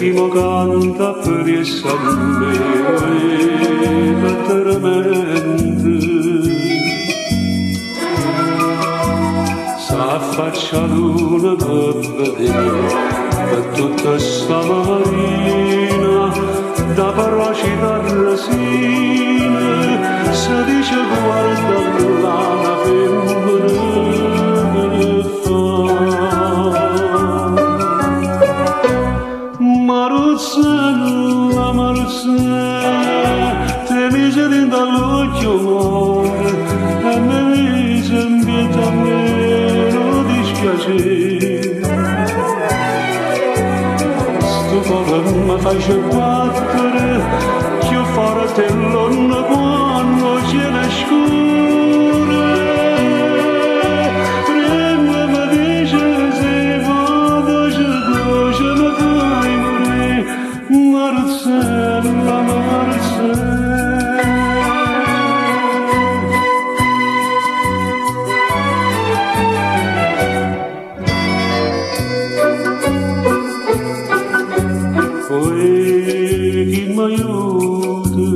chi mo canta per essa me letteralmente s'affaccia l'una per vedere per tutta sta marina da paroci da resine si dice guarda la femmina fa Maruzzella, Maruzzella, te mise dall'occhio amore e mi mise in vita meno dispiacere. Sto cuore mi face battere, che io forte l'onno quando ce ne scure. Prima mi dice se vado, ce ne fai morire. Marzella, Marzella. Poi chi mi aiuta?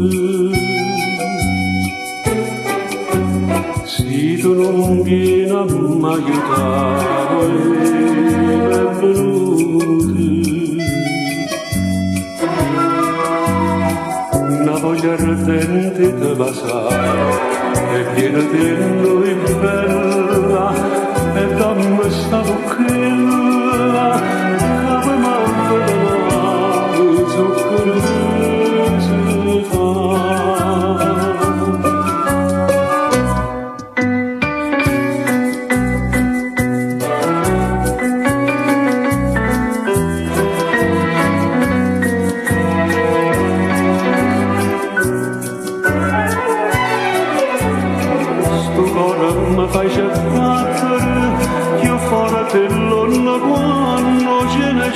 Se tu non vieni a mi aiutare, benvenuto. Una voglia ardente di basare e piena di noi bella e dammi sta bocchella che mi manca da mare zucchero si fa. Mi fai battere, io forte l'onna quando ce ne